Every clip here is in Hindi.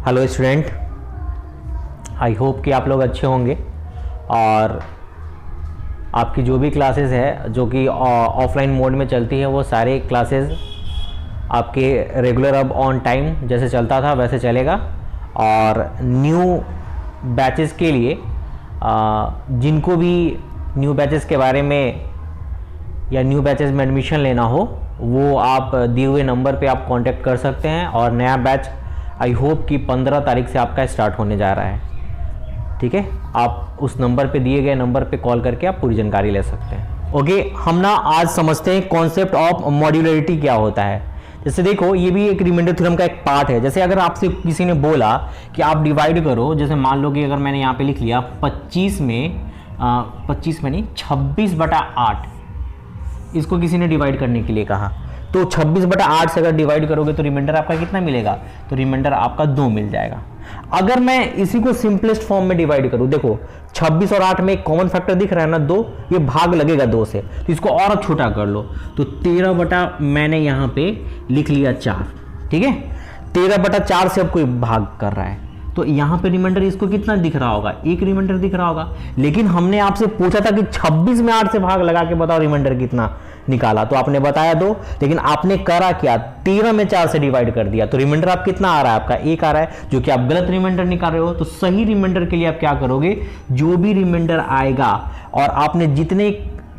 हेलो स्टूडेंट, आई होप कि आप लोग अच्छे होंगे और आपकी जो भी क्लासेस है जो कि ऑफलाइन मोड में चलती है वो सारे क्लासेस आपके रेगुलर अब ऑन टाइम जैसे चलता था वैसे चलेगा। और न्यू बैचेस के लिए जिनको भी न्यू बैचेस के बारे में या न्यू बैचेस में एडमिशन लेना हो वो आप दिए हुए नंबर पे आप कांटेक्ट कर सकते हैं। और नया बैच आई होप कि 15 तारीख से आपका स्टार्ट होने जा रहा है। ठीक है, आप उस नंबर पे दिए गए नंबर पे कॉल करके आप पूरी जानकारी ले सकते हैं। ओके, हम ना आज समझते हैं कॉन्सेप्ट ऑफ मॉड्यूलरिटी क्या होता है। जैसे देखो, ये भी एक रिमाइंडर थ्योरम का एक पार्ट है। जैसे अगर आपसे किसी ने बोला कि आप डिवाइड करो, जैसे मान लो कि अगर मैंने यहाँ पे लिख लिया 25 में 26/8, इसको किसी ने डिवाइड करने के लिए कहा, तो 26/8 से अगर डिवाइड करोगे तो रिमाइंडर आपका कितना मिलेगा? तो रिमाइंडर आपका 2 मिल जाएगा। अगर मैं इसी को सिंपलेस्ट फॉर्म में डिवाइड करूं, देखो 26 और 8 में एक कॉमन फैक्टर दिख रहा है ना 2, ये भाग लगेगा 2 से, तो इसको और छोटा कर लो तो 13 मैंने यहां पे लिख लिया 4। ठीक है, 13/4 से अब कोई भाग कर रहा है तो यहां पे रिमाइंडर इसको कितना दिख रहा होगा? 1 रिमाइंडर दिख रहा होगा। लेकिन हमने आपसे पूछा था कि 26 में 8 से भाग लगा के बताओ रिमाइंडर कितना निकाला, तो आपने बताया 2, लेकिन आपने करा क्या? 13 में 4 से डिवाइड कर दिया, तो रिमाइंडर आप कितना आ रहा है? आपका 1 आ रहा है, जो कि आप गलत रिमाइंडर निकाल रहे हो। तो सही रिमाइंडर के लिए आप क्या करोगे? जो भी रिमाइंडर आएगा और आपने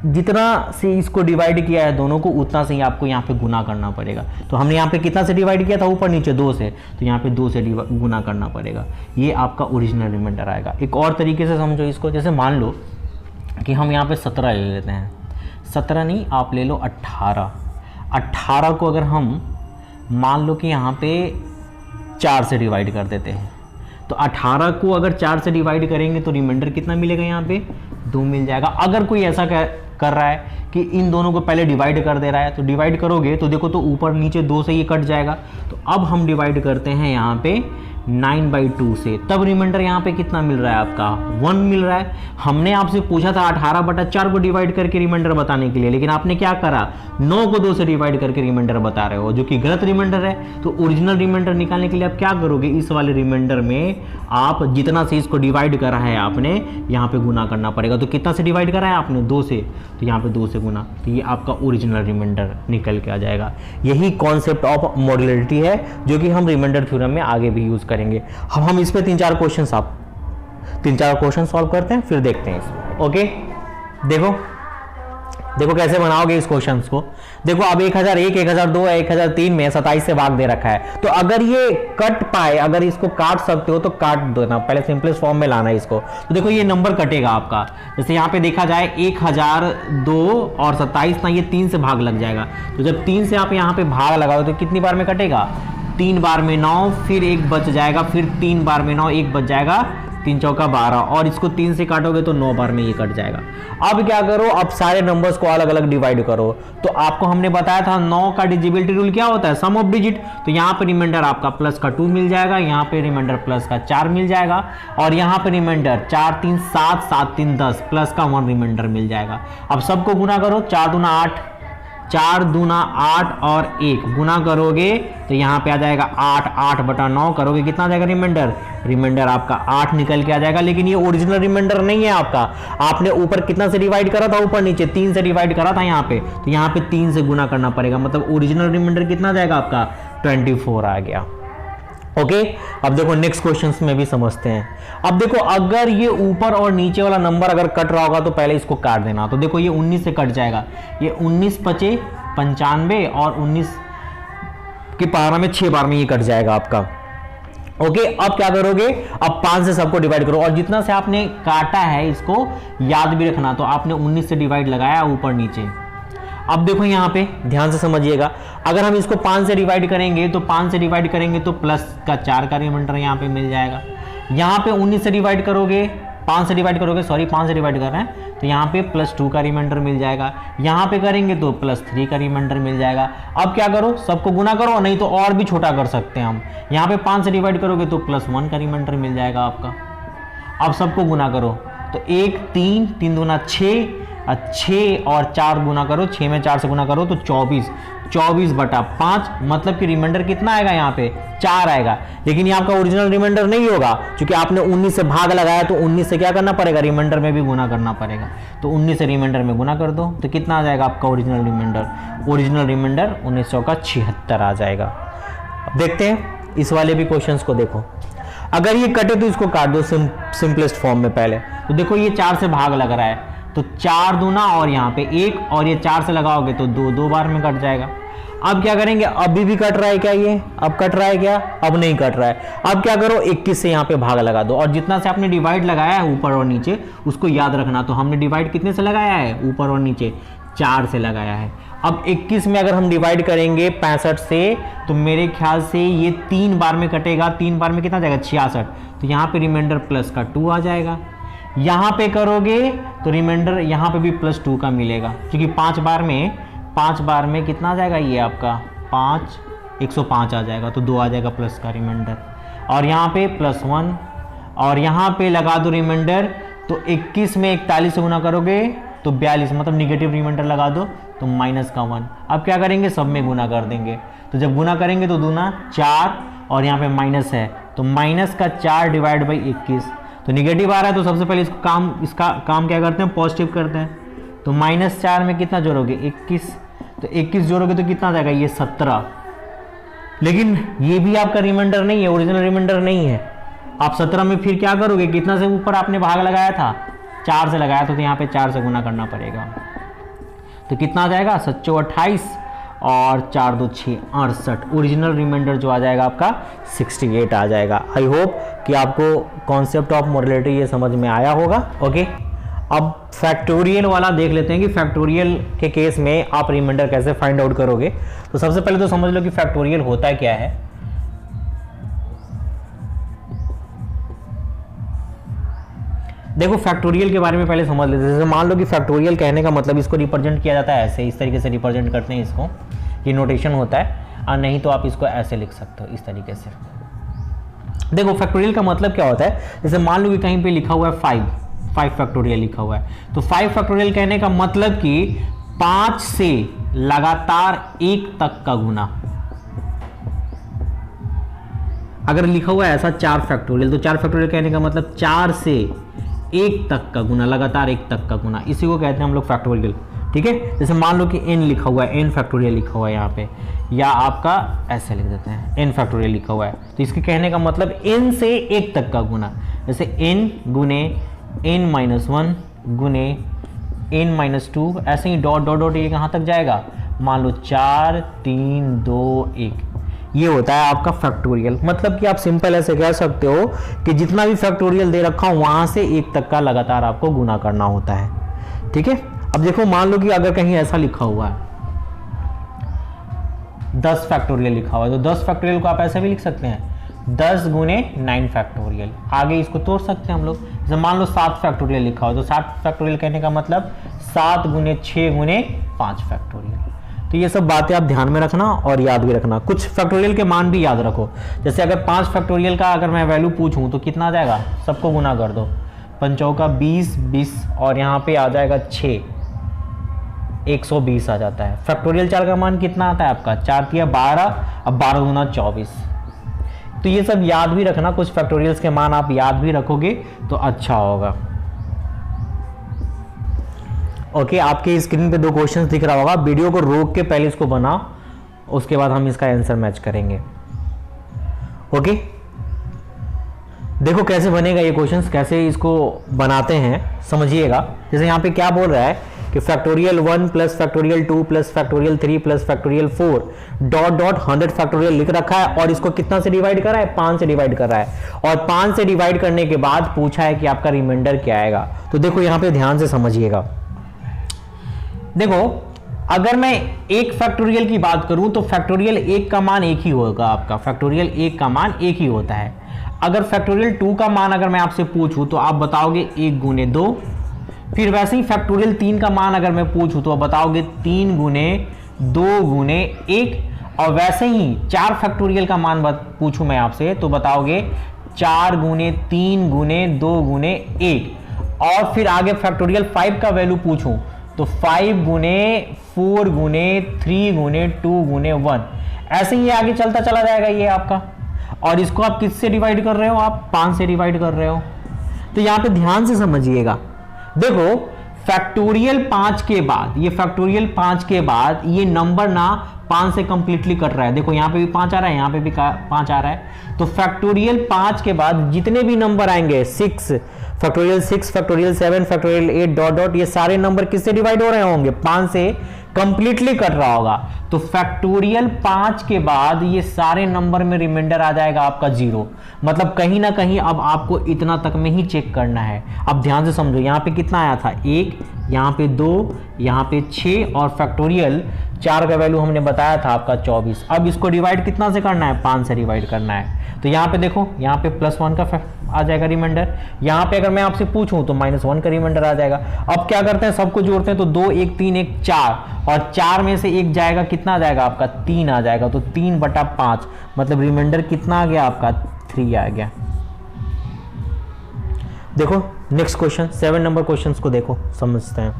जितना से इसको डिवाइड किया है दोनों को, उतना से ही आपको यहाँ पे गुना करना पड़ेगा। तो हमने यहाँ पे कितना से डिवाइड किया था? ऊपर नीचे 2 से, तो यहाँ पे 2 से गुना करना पड़ेगा। ये आपका ओरिजिनल रिमाइंडर आएगा। एक और तरीके से समझो इसको, जैसे मान लो कि हम यहाँ पे 17 ले लेते हैं, 17 नहीं, आप ले लो 18। 18 को अगर हम मान लो कि यहाँ पे 4 से डिवाइड कर देते हैं, तो 18 को अगर 4 से डिवाइड करेंगे तो रिमाइंडर कितना मिलेगा? यहाँ पे 2 मिल जाएगा। अगर कोई ऐसा कर रहा है कि इन दोनों को पहले डिवाइड कर दे रहा है, तो डिवाइड करोगे तो देखो तो ऊपर नीचे 2 से ये कट जाएगा। तो अब हम डिवाइड करते हैं यहाँ पे 9/2 से, तब रिमाइंडर यहाँ पे कितना मिल रहा है? आपका 1 मिल रहा है। हमने आपसे पूछा था 18/4 को डिवाइड करके रिमाइंडर बताने के लिए, लेकिन आपने क्या करा? 9 को 2 से डिवाइड करके रिमाइंडर बता रहे हो, जो कि गलत रिमाइंडर है। तो ओरिजिनल रिमाइंडर निकालने के लिए आप क्या करोगे? इस वाले रिमाइंडर में आप जितना से इसको डिवाइड करा है आपने यहाँ पे गुना करना पड़ेगा। तो कितना से डिवाइड करा है आपने? 2 से, तो यहाँ पे 2 से गुना, तो ये आपका ओरिजिनल रिमाइंडर निकल के आ जाएगा। यही कॉन्सेप्ट ऑफ मॉड्यूलरिटी है जो कि हम रिमाइंडर थ्योरम में आगे भी यूज करेंगे। हम इस पे 3-4 क्वेश्चन सॉल्व करते हैं, फिर देखते हैं इसको। ओके, देखो कैसे बनाओगे इस क्वेश्चंस को। देखो अब 1001, 1002, 1003 में 27 से भाग दे रखा है, तो अगर ये कट पाए, अगर इसको काट सकते हो तो काट देना, पहले सिंपलेस्ट फॉर्म में लाना है इसको। तो देखो ये नंबर कटेगा आपका, जैसे यहाँ पे देखा जाए 1002 और 27 ना, ये 3 से भाग लग जाएगा। तो जब 3 से आप यहाँ पे भाग लगाओ तो कितनी बार में कटेगा? 3 बार में 9, फिर 1 बच जाएगा, फिर 3 बार में 9, 1 बच जाएगा, 3 चौका 12, और इसको 3 से काटोगे तो 9 बार में ये कट जाएगा। अब क्या करो? अब सारे नंबर्स को अलग अलग डिवाइड करो। तो आपको हमने बताया था 9 का डिजिबिलिटी रूल क्या होता है? सम ऑफ डिजिट। तो यहाँ पे रिमाइंडर आपका प्लस का 2 मिल जाएगा, यहाँ पे रिमाइंडर प्लस का 4 मिल जाएगा, और यहाँ पे रिमाइंडर 4 3 7, 7 3 10, प्लस का 1 रिमाइंडर मिल जाएगा। अब सबको गुना करो, 4 दूना 8, 4 दूना 8 और 1 गुना करोगे तो यहाँ पे आ जाएगा 8, 8/9 करोगे, कितना आ जाएगा रिमाइंडर? रिमाइंडर आपका 8 निकल के आ जाएगा। लेकिन ये ओरिजिनल रिमाइंडर नहीं है आपका। आपने ऊपर कितना से डिवाइड करा था? ऊपर नीचे 3 से डिवाइड करा था यहाँ पे, तो यहाँ पे 3 से गुना करना पड़ेगा, मतलब ओरिजिनल रिमाइंडर कितना जाएगा आपका? 24 आ गया। ओके, अब देखो नेक्स्ट क्वेश्चंस में भी समझते हैं। अब देखो अगर ये ऊपर और नीचे वाला नंबर अगर कट रहा होगा तो पहले इसको काट देना। तो देखो ये 19 से कट जाएगा, ये 19×5 = 95, और 19 की पावर में 6 बार में ये कट जाएगा आपका। ओके, अब क्या करोगे? अब 5 से सबको डिवाइड करो, और जितना से आपने काटा है इसको याद भी रखना। तो आपने 19 से डिवाइड लगाया ऊपर नीचे। अब देखो यहाँ पे ध्यान से समझिएगा, अगर हम इसको 5 से डिवाइड करेंगे तो 5 से डिवाइड करेंगे तो प्लस का 4 का रिमाइंडर यहाँ पे मिल जाएगा। यहाँ पे 19 से डिवाइड करोगे, 5 से डिवाइड करोगे, सॉरी 5 से डिवाइड कर रहे हैं, तो यहाँ पे +2 का रिमाइंडर मिल जाएगा। यहाँ पे करेंगे तो +3 का रिमाइंडर मिल जाएगा। अब क्या करो? सबको गुना करो, नहीं तो और भी छोटा कर सकते हैं हम। यहाँ पे 5 से डिवाइड करोगे तो +1 का रिमाइंडर मिल जाएगा आपका। अब सबको गुना करो तो 1 3, 3 दूना 6, 6 और 4 गुना करो, 6 में 4 से गुना करो तो 24, 24/5, मतलब कि रिमाइंडर कितना आएगा यहाँ पे 4 आएगा। लेकिन ये आपका ओरिजिनल रिमाइंडर नहीं होगा, क्योंकि आपने 19 से भाग लगाया, तो 19 से क्या करना पड़ेगा, रिमाइंडर में भी गुना करना पड़ेगा। तो 19 से रिमाइंडर में गुना कर दो, तो कितना आ जाएगा आपका ओरिजिनल रिमाइंडर। ओरिजिनल रिमाइंडर 1900 का 76 आ जाएगा। अब देखते हैं इस वाले भी क्वेश्चंस को। देखो अगर ये कटे तो इसको काट दो सिंपलेस्ट फॉर्म में पहले। तो देखो ये 4 से भाग लग रहा है, तो 4 दूना और यहाँ पे 1, और ये 4 से लगाओगे तो 2 बार में कट जाएगा। अब क्या करेंगे, अभी भी कट रहा है क्या, ये अब कट रहा है क्या, अब नहीं कट रहा है। अब क्या करो, 21 से यहाँ पे भाग लगा दो, और जितना से आपने डिवाइड लगाया है ऊपर और नीचे उसको याद रखना। तो हमने डिवाइड कितने से लगाया है, ऊपर और नीचे 4 से लगाया है। अब 21 में अगर हम डिवाइड करेंगे 65 से, तो मेरे ख्याल से ये 3 बार में कटेगा। 3 बार में कितना जाएगा, 66। तो यहाँ पे रिमाइंडर प्लस का 2 आ जाएगा। यहाँ पे करोगे तो रिमाइंडर यहाँ पे भी +2 का मिलेगा, क्योंकि 5 बार में कितना आ जाएगा, ये आपका 105 आ जाएगा। तो 2 आ जाएगा प्लस का रिमाइंडर, और यहाँ पे +1, और यहाँ पे लगा दो रिमाइंडर। तो 21 में 41 से गुना करोगे तो 42, मतलब निगेटिव रिमाइंडर लगा दो तो -1। अब क्या करेंगे, सब में गुना कर देंगे। तो जब गुना करेंगे तो दूना 4, और यहाँ पे माइनस है तो -4 डिवाइड बाई 21। तो निगेटिव आ रहा है, तो सबसे पहले इसका काम क्या करते हैं, पॉजिटिव करते हैं। तो -4 में कितना जोड़ोगे, 21। तो 21 जोड़ोगे तो कितना आ जाएगा, ये 17। लेकिन ये भी आपका रिमाइंडर नहीं है, ओरिजिनल रिमाइंडर नहीं है। आप 17 में फिर क्या करोगे, कितना से ऊपर आपने भाग लगाया था, 4 से लगाया था, तो यहाँ पे 4 से गुना करना पड़ेगा। तो कितना आ जाएगा, 7 28, और 4 2 6 68। ओरिजिनल रिमाइंडर जो आ जाएगा आपका 68 आ जाएगा। आई होप कि आपको कॉन्सेप्ट ऑफ मॉडुलरिटी ये समझ में आया होगा। ओके, अब फैक्टोरियल वाला देख लेते हैं कि फैक्टोरियल के केस में आप रिमाइंडर कैसे फाइंड आउट करोगे। तो सबसे पहले तो समझ लो कि फैक्टोरियल होता क्या है। देखो फैक्टोरियल के बारे में पहले समझ लेते हैं। जैसे मान लो कि फैक्टोरियल कहने का मतलब इसको रिप्रेजेंट किया जाता है ऐसे, इस तरीके से रिप्रेजेंट करते हैं इसको, ये नोटेशन होता है। और नहीं तो आप इसको ऐसे लिख सकते हो, इस तरीके से। देखो फैक्टोरियल का मतलब क्या होता है, जैसे मान लो कि कहीं पे लिखा हुआ है 5 फैक्टोरियल लिखा हुआ है, तो 5 फैक्टोरियल कहने का मतलब कि 5 से लगातार 1 तक का गुना। अगर लिखा हुआ है ऐसा 4 फैक्टोरियल, तो 4 फैक्टोरियल कहने का मतलब 4 से 1 तक का गुना, लगातार 1 तक का गुना, इसी को कहते हैं हम लोग फैक्टोरियल। ठीक है, जैसे मान लो कि n लिखा हुआ है, n फैक्टोरियल लिखा हुआ है यहाँ पे, या आपका ऐसे लिख देते हैं n फैक्टोरियल लिखा हुआ है, तो इसके कहने का मतलब n से 1 तक का गुना। जैसे n गुने n-1 गुने n-2, ऐसे ही डॉट डॉट डॉट, ये कहाँ तक जाएगा, मान लो 4 3 2 1। ये होता है आपका फैक्टोरियल। मतलब कि आप सिंपल ऐसे कह सकते हो कि जितना भी फैक्टोरियल दे रखा हो वहां से 1 तक का लगातार आपको गुना करना होता है। ठीक है, अब देखो मान लो कि अगर कहीं ऐसा लिखा हुआ है 10 फैक्टोरियल लिखा हुआ है, तो 10 फैक्टोरियल को आप ऐसे भी लिख सकते हैं 10 गुने 9 फैक्टोरियल। आगे इसको तोड़ सकते हैं हम लोग। जैसे मान लो 7 फैक्टोरियल लिखा हो, तो 7 फैक्टोरियल कहने का मतलब 7 गुने 6 गुने 5 फैक्टोरियल। तो ये सब बातें आप ध्यान में रखना और याद भी रखना। कुछ फैक्टोरियल के मान भी याद रखो। जैसे अगर 5 फैक्टोरियल का अगर मैं वैल्यू पूछूं तो कितना आ जाएगा, सबको गुना कर दो, 5 का 20 20, और यहाँ पे आ जाएगा 6, 120 आ जाता है। फैक्टोरियल 4 का मान कितना आता है आपका, 4 तिया 12, अब 12 गुना 24। तो ये सब याद भी रखना, कुछ फैक्टोरियल्स के मान आप याद भी रखोगे तो अच्छा होगा। ओके, आपके स्क्रीन पे 2 क्वेश्चंस दिख रहा होगा, वीडियो को रोक के पहले इसको बनाओ, उसके बाद हम इसका आंसर मैच करेंगे। ओके, देखो कैसे बनेगा ये क्वेश्चंस, कैसे इसको बनाते हैं समझिएगा। जैसे यहाँ पे क्या बोल रहा है कि factorial 1 plus factorial 2 plus factorial 3 plus factorial 4 dot dot 100 factorial लिख रखा है, और इसको कितना से डिवाइड कर रहा है, 5 से डिवाइड कर रहा है, और 5 से डिवाइड करने के बाद पूछा है कि आपका रिमाइंडर क्या आएगा। तो देखो यहाँ पे ध्यान से समझिएगा। देखो अगर मैं 1 फैक्टोरियल की बात करूं तो फैक्टोरियल 1 का मान 1 ही होगा आपका, फैक्टोरियल 1 का मान 1 ही होता है। अगर फैक्टोरियल 2 का मान अगर मैं आपसे पूछूं तो आप बताओगे 1 गुने 2। फिर वैसे ही फैक्टोरियल 3 का मान अगर मैं पूछूं तो आप बताओगे 3 गुने 2 गुने 1। और वैसे ही 4 फैक्टोरियल का मान पूछूं मैं आपसे तो बताओगे 4 गुने 3 गुने 2 गुने 1। और फिर आगे फैक्टोरियल 5 का वैल्यू पूछूं तो 5 गुने 4 गुने 3 गुने 2 गुने 1, ऐसे ही आगे चलता चला जाएगा ये आपका। और इसको आप किससे डिवाइड कर रहे हो, आप 5 से डिवाइड कर रहे हो। तो यहां पे ध्यान से समझिएगा, देखो फैक्टोरियल 5 के बाद, ये फैक्टोरियल 5 के बाद ये नंबर ना 5 से कंप्लीटली कट रहा है। देखो यहां पे भी 5 आ रहा है, यहां पे भी 5 आ रहा है। तो फैक्टोरियल 5 के बाद जितने भी नंबर आएंगे 6 factorial 6 factorial 7 factorial 8 dot dot, ये सारे नंबर किससे डिवाइड हो रहे होंगे, 5 से कंप्लीटली कट रहा होगा। तो फैक्टोरियल 5 के बाद ये सारे नंबर में रिमाइंडर आ जाएगा आपका 0। मतलब कहीं ना कहीं अब आपको इतना तक में ही चेक करना है। अब ध्यान से समझो, यहाँ पे कितना आया था 1, यहाँ पे 2, यहाँ पे 6 और फैक्टोरियल 4 का वैल्यू हमने बताया था आपका 24। अब इसको डिवाइड कितना से करना है, 5 से डिवाइड करना है। तो यहाँ पे देखो, यहाँ पे +1 का आ जाएगा रिमाइंडर। यहाँ पे अगर मैं आपसे पूछूं तो -1 का रिमाइंडर आ जाएगा। अब क्या करते हैं, सबको जोड़ते हैं। तो 2 1 3 1 4, और 4 में से 1 जाएगा, कितना आ जाएगा आपका 3 आ जाएगा। तो 3/5 मतलब रिमाइंडर कितना आ गया आपका 3 आ गया। देखो नेक्स्ट क्वेश्चन, 7 नंबर क्वेश्चन को देखो, समझते हैं।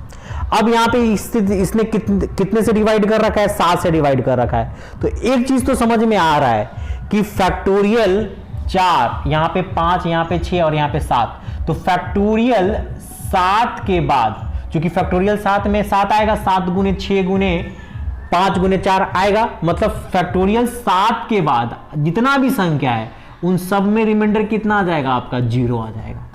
अब यहाँ पे इसने कितने से डिवाइड कर रखा है, 7 से डिवाइड कर रखा है। तो एक चीज तो समझ में आ रहा है कि फैक्टोरियल 4, यहाँ पे 5, यहाँ पे 6 और यहाँ पे 7। तो फैक्टोरियल 7 के बाद, क्योंकि फैक्टोरियल 7 में 7 आएगा, 7 गुने 6 गुने 5 गुने 4 आएगा। मतलब फैक्टोरियल 7 के बाद जितना भी संख्या है उन सब में रिमाइंडर कितना आ जाएगा आपका 0 आ जाएगा।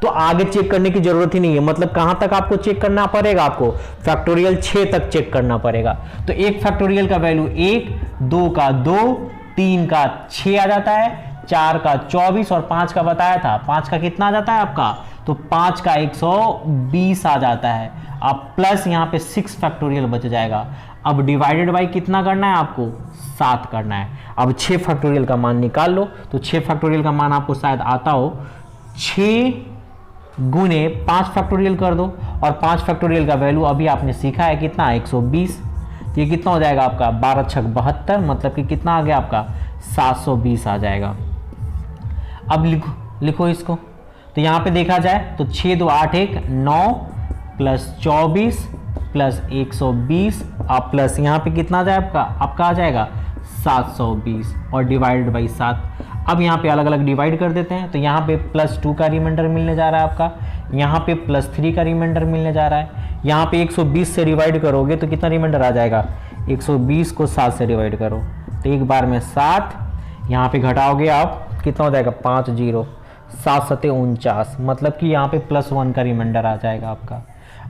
तो आगे चेक करने की जरूरत ही नहीं है। मतलब कहां तक आपको चेक करना पड़ेगा, आपको फैक्टोरियल 6 तक चेक करना पड़ेगा। तो एक फैक्टोरियल का वैल्यू 1, 2 का 2, 3 का 6 आ जाता है, 4 का 24 और 5 का बताया था, 5 का कितना आ जाता है आपका, तो 5 का 120 आ जाता है। अब प्लस यहाँ पे 6 फैक्टोरियल बच जाएगा। अब डिवाइडेड बाई कितना करना है आपको, 7 करना है। अब 6 फैक्टोरियल का मान निकाल लो। तो 6 फैक्टोरियल का मान आपको शायद आता हो, 6 गुने 5 फैक्टोरियल कर दो, और 5 फैक्टोरियल का वैल्यू अभी आपने सीखा है कितना, 120। तो ये कितना हो जाएगा आपका 12 छक 72, मतलब कि कितना आ गया आपका 720 आ जाएगा। अब लिखो इसको। तो यहाँ पे देखा जाए तो 6 2 8 1 9 प्लस 24 प्लस 120 और प्लस यहाँ पे कितना आ जाए आपका आ जाएगा 720 और डिवाइडेड बाई 7। अब यहाँ पे अलग अलग डिवाइड कर देते हैं। तो यहाँ पे +2 का रिमाइंडर मिलने जा रहा है आपका, यहाँ पे +3 का रिमाइंडर मिलने जा रहा है। यहाँ पे 120 से डिवाइड करोगे तो कितना रिमाइंडर आ जाएगा, 120 को 7 से डिवाइड करो तो एक बार में 7, यहाँ पे घटाओगे आप कितना हो जाएगा 5 0 7 7 49, मतलब कि यहाँ पे +1 का रिमाइंडर आ जाएगा आपका।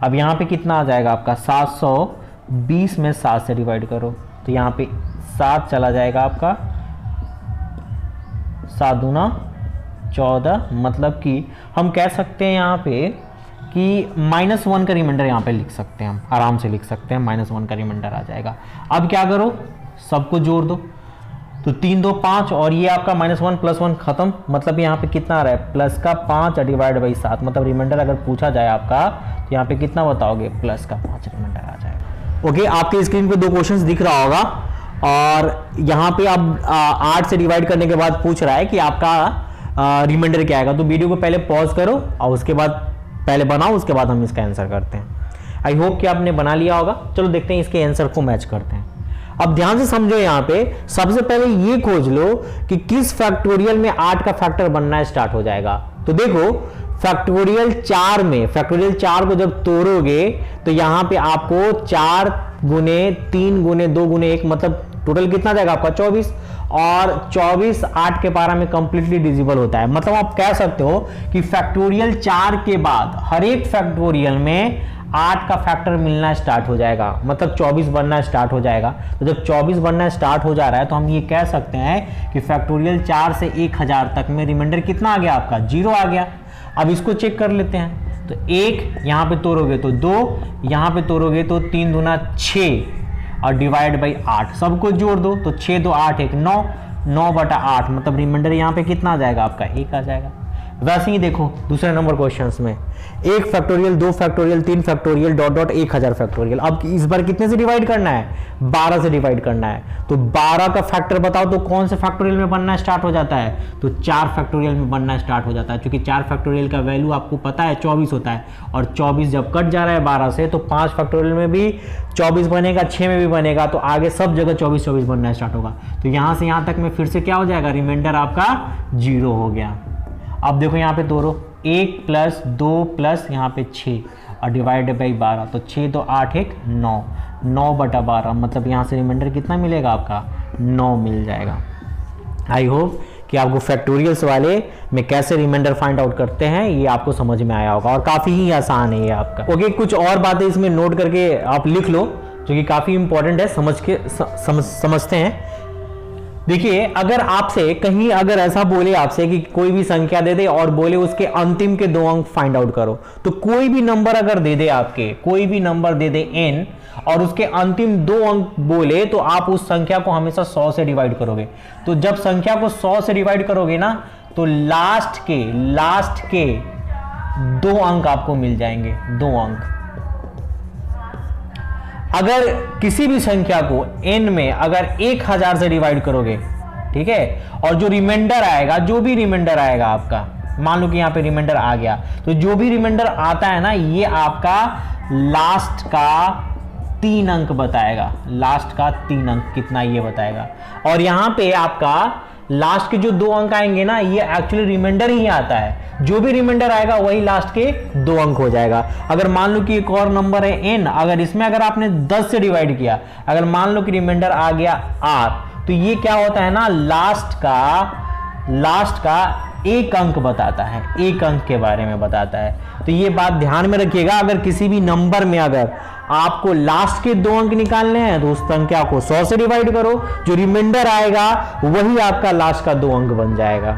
अब यहाँ पे कितना आ जाएगा आपका 720 में 7 से डिवाइड करो तो यहाँ पे 7 चला जाएगा आपका, 7 दूना 14, मतलब कि हम कह सकते हैं यहाँ पे कि -1 का रिमाइंडर यहाँ पे लिख सकते हैं, हम आराम से लिख सकते हैं -1 का रिमाइंडर आ जाएगा। अब क्या करो, सबको जोड़ दो तो 3 2 5 और ये आपका -1 +1 खत्म, मतलब यहाँ पे कितना आ रहा है प्लस का 5 डिवाइड बाई 7, मतलब रिमाइंडर अगर पूछा जाए आपका तो यहाँ पे कितना बताओगे प्लस का 5 रिमाइंडर आ जाएगा। ओके, आपके स्क्रीन पे 2 क्वेश्चंस दिख रहा होगा और यहाँ पे अब 8 से डिवाइड करने के बाद पूछ रहा है कि आपका रिमाइंडर क्या आएगा। तो वीडियो को पहले पॉज करो और उसके बाद पहले बनाओ, उसके बाद हम इसका आंसर करते हैं। आई होप कि आपने बना लिया होगा। चलो देखते हैं इसके आंसर को मैच करते हैं। अब ध्यान से समझो, यहाँ पे सबसे पहले ये खोज लो कि किस फैक्टोरियल में 8 का फैक्टर बनना स्टार्ट हो जाएगा। तो देखो फैक्टोरियल 4 में, फैक्टोरियल 4 को जब तोड़ोगे तो यहाँ पे आपको 4 गुने 3 गुने 2 गुने 1, मतलब टोटल कितना जाएगा आपका 24, और 24 8 के पारा में कंप्लीटली डिविजिबल होता है। मतलब आप कह सकते हो कि फैक्टोरियल 4 के बाद हर एक फैक्टोरियल में 8 का फैक्टर मिलना स्टार्ट हो जाएगा, मतलब 24 बनना स्टार्ट हो जाएगा। तो जब 24 बनना स्टार्ट हो जा रहा है तो हम ये कह सकते हैं कि फैक्टोरियल 4 से 1000 तक में रिमाइंडर कितना आ गया आपका 0 आ गया। अब इसको चेक कर लेते हैं। तो 1 यहाँ पे तोड़ोगे तो 2, यहाँ पे तोड़ोगे तो 3 दूना 6 और डिवाइड बाई 8, सबको जोड़ दो तो 6 2 8 1 9 9/8, मतलब रिमाइंडर यहाँ पे कितना आ जाएगा आपका 1 आ जाएगा। वैसे ही देखो दूसरे नंबर क्वेश्चंस में 1 factorial 2 factorial 3 factorial dot dot 1000 factorial. अब इस बार कितने से डिवाइड करना है? 12 से डिवाइड करना है। तो 12 का फैक्टर बताओ तो कौन से फैक्टोरियल में बनना स्टार्ट हो जाता है? तो 4 फैक्टोरियल में बनना स्टार्ट हो जाता है, क्योंकि 4 फैक्टोरियल का वैल्यू आपको पता है 24 होता है, और 24 जब कट जा रहा है 12 से तो 5 फैक्टोरियल में भी 24 बनेगा, 6 में भी बनेगा, तो आगे सब जगह 24 बनना स्टार्ट होगा। तो यहाँ से यहाँ तक में फिर से क्या हो जाएगा? रिमाइंडर आपका 0 हो गया। अब देखो यहाँ पे तोड़ो, 1 प्लस 2 प्लस यहाँ पे 6 और डिवाइडेड बाई 12, तो 6 तो 8 1 9, 9/12, मतलब यहाँ से रिमाइंडर कितना मिलेगा आपका? 9 मिल जाएगा। आई होप कि आपको फैक्टोरियल्स वाले में कैसे रिमाइंडर फाइंड आउट करते हैं ये आपको समझ में आया होगा, और काफ़ी ही आसान है ये आपका। ओके, कुछ और बातें इसमें नोट करके आप लिख लो जो कि काफ़ी इंपॉर्टेंट है, समझते हैं। देखिए, अगर आपसे कहीं अगर ऐसा बोले आपसे कि कोई भी संख्या दे दे और बोले उसके अंतिम के 2 अंक फाइंड आउट करो, तो कोई भी नंबर अगर दे दे, आपके कोई भी नंबर दे दे n और उसके अंतिम 2 अंक बोले, तो आप उस संख्या को हमेशा 100 से डिवाइड करोगे। तो जब संख्या को 100 से डिवाइड करोगे ना, तो लास्ट के 2 अंक आपको मिल जाएंगे, 2 अंक। अगर किसी भी संख्या को n में अगर 1000 से डिवाइड करोगे, ठीक है, और जो रिमाइंडर आएगा, जो भी रिमाइंडर आएगा आपका, मान लो कि यहाँ पे रिमाइंडर आ गया, तो जो भी रिमाइंडर आता है ना, ये आपका लास्ट का 3 अंक बताएगा, लास्ट का 3 अंक कितना ये बताएगा। और यहाँ पे आपका लास्ट के जो 2 अंक आएंगे ना, ये एक्चुअली रिमाइंडर ही आता है, जो भी रिमाइंडर आएगा वही लास्ट के 2 अंक हो जाएगा। अगर मान लो कि एक और नंबर है n, अगर इसमें अगर आपने 10 से डिवाइड किया, अगर मान लो कि रिमाइंडर आ गया r, तो ये क्या होता है ना, लास्ट का 1 अंक बताता है, 1 अंक के बारे में बताता है। तो ये बात ध्यान में रखिएगा, अगर किसी भी नंबर में अगर आपको लास्ट के 2 अंक निकालने हैं तो उस संख्या को 100 से डिवाइड करो, जो रिमाइंडर आएगा वही आपका लास्ट का 2 अंक बन जाएगा।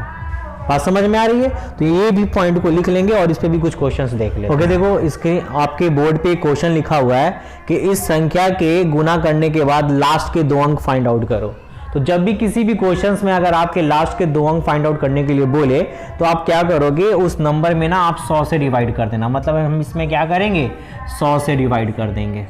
बात समझ में आ रही है? तो ये भी पॉइंट को लिख लेंगे और इस पे भी कुछ क्वेश्चंस देख लेंगे। ओके, देखो इसके आपके बोर्ड पे क्वेश्चन लिखा हुआ है कि इस संख्या के गुना करने के बाद लास्ट के 2 अंक फाइंड आउट करो। तो जब भी किसी भी क्वेश्चंस में अगर आपके लास्ट के 2 अंक फाइंड आउट करने के लिए बोले, तो आप क्या करोगे, उस नंबर में ना आप 100 से डिवाइड कर देना। मतलब हम इसमें क्या करेंगे, 100 से डिवाइड कर देंगे।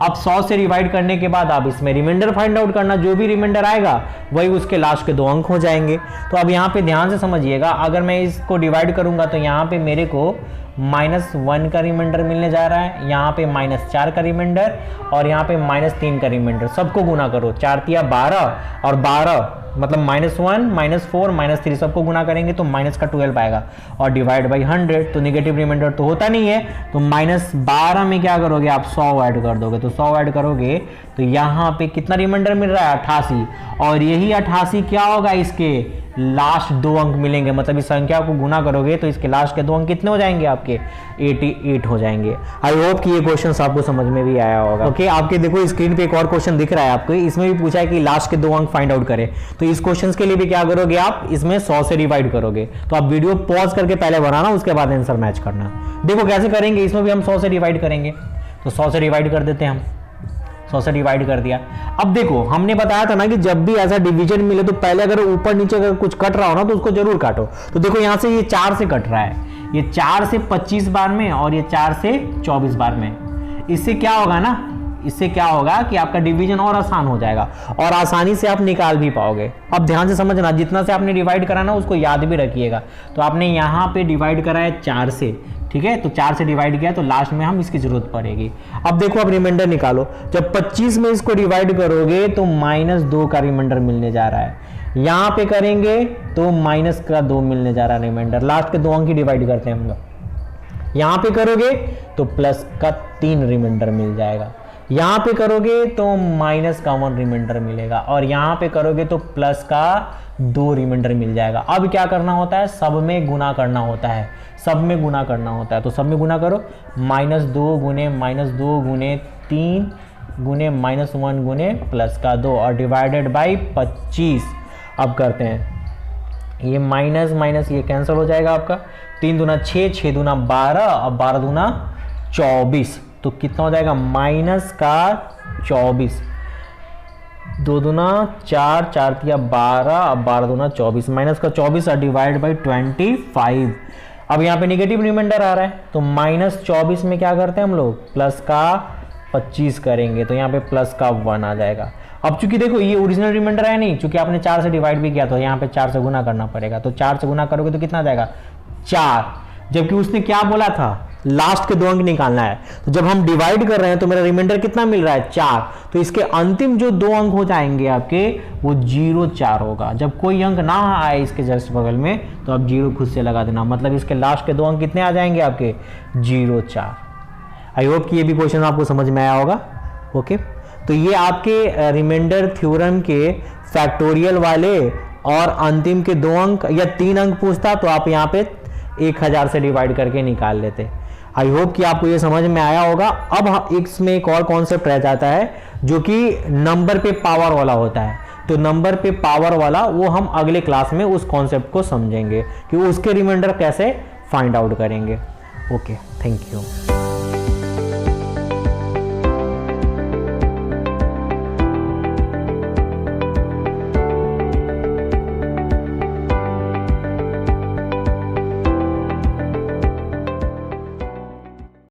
अब 100 से डिवाइड करने के बाद आप इसमें रिमाइंडर फाइंड आउट करना, जो भी रिमाइंडर आएगा वही उसके लास्ट के 2 अंक हो जाएंगे। तो अब यहाँ पे ध्यान से समझिएगा, अगर मैं इसको डिवाइड करूंगा तो यहाँ पे मेरे को -1 का रिमाइंडर मिलने जा रहा है, यहाँ पे -4 का रिमाइंडर और यहाँ पे -3 का रिमाइंडर। सबको गुना करो, 4 तिया 12 और 12 मतलब -1 -4 -3 सबको गुना करेंगे तो माइनस का 12 आएगा, और डिवाइड बाई 100, तो नेगेटिव रिमाइंडर तो होता नहीं है, तो -12 में क्या करोगे आप 100 ऐड कर दोगे। तो 100 ऐड करोगे तो यहाँ पे कितना रिमाइंडर मिल रहा है, 88, और यही 88 क्या होगा, इसके लास्ट 2 अंक मिलेंगे। मतलब इस संख्या को गुना करोगे तो इसके लास्ट के 2 अंक कितने हो जाएंगे आपके, 88 हो जाएंगे। आई होप कि ये क्वेश्चन आपको समझ में भी आया होगा। ओके, आपके देखो स्क्रीन पे एक और क्वेश्चन दिख रहा है आपको, इसमें भी पूछा है कि लास्ट के 2 अंक फाइंड आउट करें। तो इस क्वेश्चन के लिए भी क्या करोगे आप, इसमें 100 से डिवाइड करोगे। तो आप वीडियो पॉज करके पहले बनाना, उसके बाद आंसर मैच करना। देखो कैसे करेंगे, इसमें भी हम 100 से डिवाइड करेंगे। तो 100 से डिवाइड कर देते हैं हम, 100 से डिवाइड कर दिया। अब देखो हमने बताया था ना कि जब भी ऐसा डिवीजन मिले तो पहले अगर ऊपर नीचे अगर कुछ कट रहा हो ना तो उसको जरूर काटो। तो देखो यहाँ से ये 4 से कट रहा है, ये 4 से 25 बार में और ये 4 से 24 बार में। इससे क्या होगा ना, इससे क्या होगा कि आपका डिवीजन और आसान हो जाएगा और आसानी से आप निकाल भी पाओगे। अब ध्यान से समझना, जितना से आपने डिवाइड करा ना उसको याद भी रखिएगा। तो आपने यहाँ पे डिवाइड करा है 4 से, ठीक है, तो 4 से डिवाइड किया तो लास्ट में हम इसकी जरूरत पड़ेगी। अब देखो अब रिमाइंडर निकालो, जब 25 में इसको डिवाइड करोगे तो -2 का रिमाइंडर मिलने जा रहा है। यहाँ पे करेंगे तो -2 मिलने जा रहा है रिमाइंडर। लास्ट के 2 अंक ही डिवाइड करते हैं हम लोग। यहाँ पे करोगे तो +3 रिमाइंडर मिल जाएगा। यहाँ पे करोगे तो -1 रिमाइंडर मिलेगा और यहाँ पे करोगे तो +2 रिमाइंडर मिल जाएगा। अब क्या करना होता है, सब में गुना करना होता है, सब में गुना करना होता है। तो सब में गुना करो, -2 गुने -2 गुने 3 गुने -1 गुने +2 और डिवाइडेड बाई 25। अब करते हैं, ये माइनस माइनस ये कैंसिल हो जाएगा आपका, 3 दूना 6, 6 दूना 12 और 12 दूना 24। तो कितना हो जाएगा, -24। 2 दूना 4, 4 तिया 12, अब 12 दूना 24, माइनस का 24 डिवाइड बाई 25। अब यहाँ पे निगेटिव रिमाइंडर आ रहा है तो -24 में क्या करते हैं हम लोग, प्लस का 25 करेंगे, तो यहाँ पे प्लस का 1 आ जाएगा। अब चूंकि देखो ये ओरिजिनल रिमाइंडर है नहीं, चूंकि आपने 4 से डिवाइड भी किया तो यहाँ पे 4 से गुना करना पड़ेगा, तो 4 से गुना करोगे तो कितना आ जाएगा 4, जबकि उसने क्या बोला था लास्ट के 2 अंक निकालना है। तो जब हम डिवाइड कर रहे हैं तो मेरा रिमाइंडर कितना मिल रहा है 4, तो इसके अंतिम जो 2 अंक हो जाएंगे आपके वो 0 4 होगा। जब कोई अंक ना आए इसके जस्ट बगल में तो आप 0 खुद से लगा देना, मतलब इसके लास्ट के 2 अंक कितने आ जाएंगे आपके 0 4। आई होप कि ये भी क्वेश्चन आपको समझ में आया होगा। ओके, तो ये आपके रिमाइंडर थ्योरम के फैक्टोरियल वाले और अंतिम के 2 अंक या 3 अंक पूछता तो आप यहाँ पे 1000 से डिवाइड करके निकाल लेते। आई होप कि आपको ये समझ में आया होगा। अब इसमें एक और कॉन्सेप्ट रह जाता है जो कि नंबर पे पावर वाला होता है, तो नंबर पे पावर वाला वो हम अगले क्लास में उस कॉन्सेप्ट को समझेंगे कि उसके रिमाइंडर कैसे फाइंड आउट करेंगे। Okay, thank you.